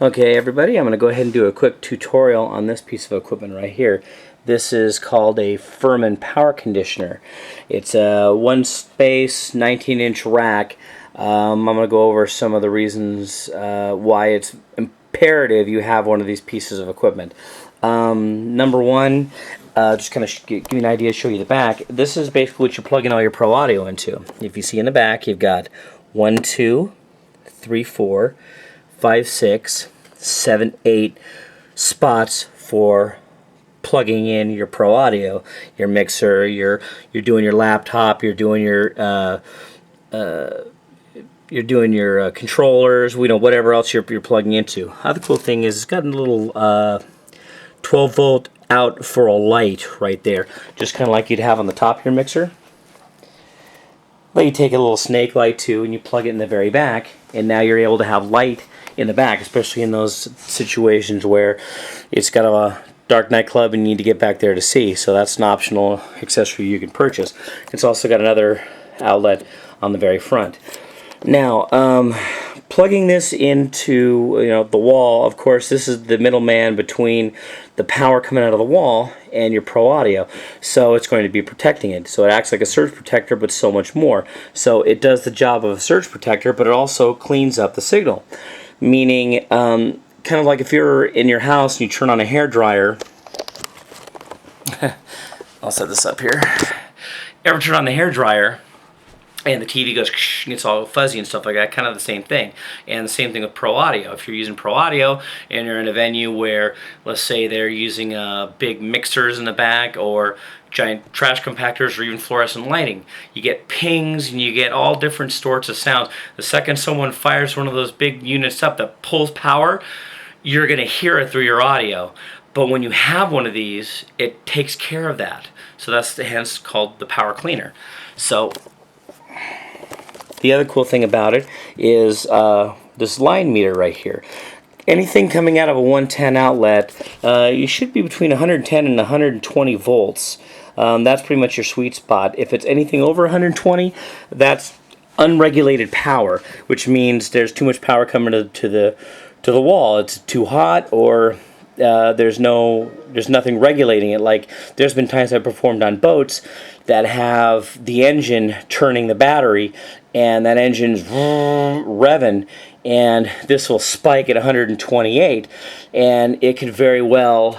Okay everybody, I'm going to go ahead and do a quick tutorial on this piece of equipment right here. This is called a Furman power conditioner. It's a one space 19-inch rack. I'm going to go over some of the reasons why it's imperative you have one of these pieces of equipment. Number one, just kind of give you an idea, show you the back. This is basically what you're plugging all your Pro Audio into. If you see in the back, you've got 1, 2, 3, 4, 5, 6, 7, 8 spots for plugging in your Pro Audio, your mixer, you're doing your laptop, you're doing your controllers, whatever else you're plugging into. Other cool thing is it's got a little 12 volt out for a light right there, just kind of like you'd have on the top of your mixer. But you take a little snake light too and you plug it in the very back, and now you're able to have light in the back, especially in those situations where it's got a dark nightclub and you need to get back there to see. So that's an optional accessory you can purchase. It's also got another outlet on the very front. Now, plugging this into the wall, of course, this is the middleman between the power coming out of the wall and your Pro Audio. So it's going to be protecting it. So it acts like a surge protector, but so much more. So it does the job of a surge protector, but it also cleans up the signal. Meaning, kind of like if you're in your house and you turn on a hairdryer. I'll set this up here. Ever turn on the hairdryer and the TV goes and it's all fuzzy and stuff like that? Kind of the same thing. And the same thing with Pro Audio. If you're using Pro Audio and you're in a venue where, let's say, they're using big mixers in the back or giant trash compactors or even fluorescent lighting, you get pings and you get all different sorts of sounds. The second someone fires one of those big units up that pulls power, you're going to hear it through your audio. But when you have one of these, it takes care of that. So that's hence called the power cleaner. So the other cool thing about it is this line meter right here. Anything coming out of a 110 outlet, you should be between 110 and 120 volts. That's pretty much your sweet spot. If it's anything over 120, that's unregulated power, which means there's too much power coming to the wall. It's too hot, or there's nothing regulating it. Like, there's been times I've performed on boats that have the engine turning the battery, and that engine's revving, and this will spike at 128, and it could very well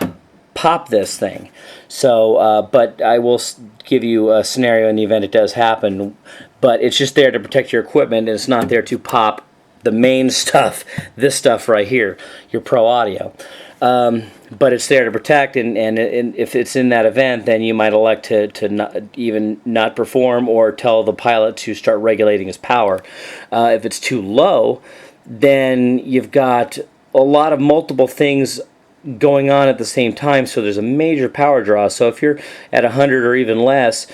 pop this thing. So, but I will give you a scenario in the event it does happen, but it's just there to protect your equipment, and it's not there to pop the main stuff, this stuff right here, your Pro Audio. But it's there to protect, and if it's in that event, then you might elect to not perform or tell the pilot to start regulating his power. If it's too low, then you've got a lot of multiple things going on at the same time, so there's a major power draw. So if you're at 100 or even less,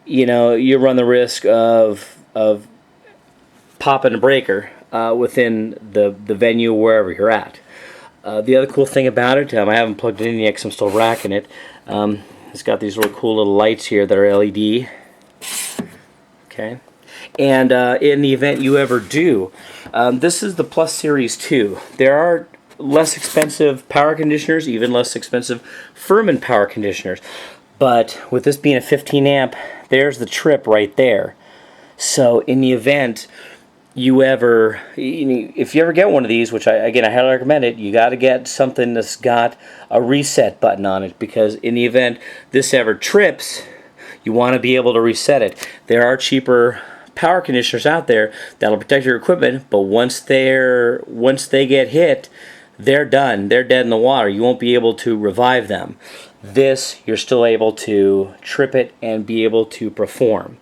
you run the risk of popping a breaker within the venue wherever you're at. The other cool thing about it, I haven't plugged it in yet because I'm still racking it. It's got these really cool little lights here that are LED. Okay, and in the event you ever do, this is the Plus Series 2. There are less expensive power conditioners, even less expensive Furman power conditioners. But with this being a 15 amp, there's the trip right there. So in the event if you ever get one of these, which I highly recommend it, you got to get something that's got a reset button on it, because in the event this ever trips, you want to be able to reset it. There are cheaper power conditioners out there that'll protect your equipment, but once they get hit, they're done. They're dead in the water. You won't be able to revive them. This, you're still able to trip it and be able to perform.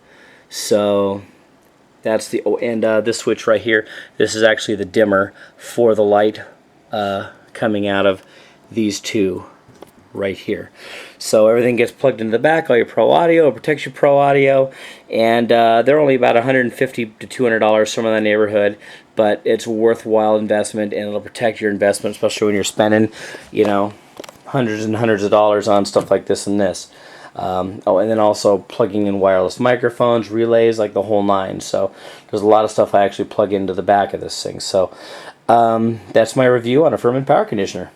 So that's this switch right here, this is actually the dimmer for the light coming out of these two right here. So everything gets plugged into the back, all your Pro Audio, it protects your Pro Audio, and they're only about $150 to $200, somewhere in that neighborhood, but it's a worthwhile investment, and it'll protect your investment, especially when you're spending, hundreds and hundreds of dollars on stuff like this and this. And then also plugging in wireless microphones, relays, like the whole nine. So there's a lot of stuff I actually plug into the back of this thing. So That's my review on a Furman power conditioner.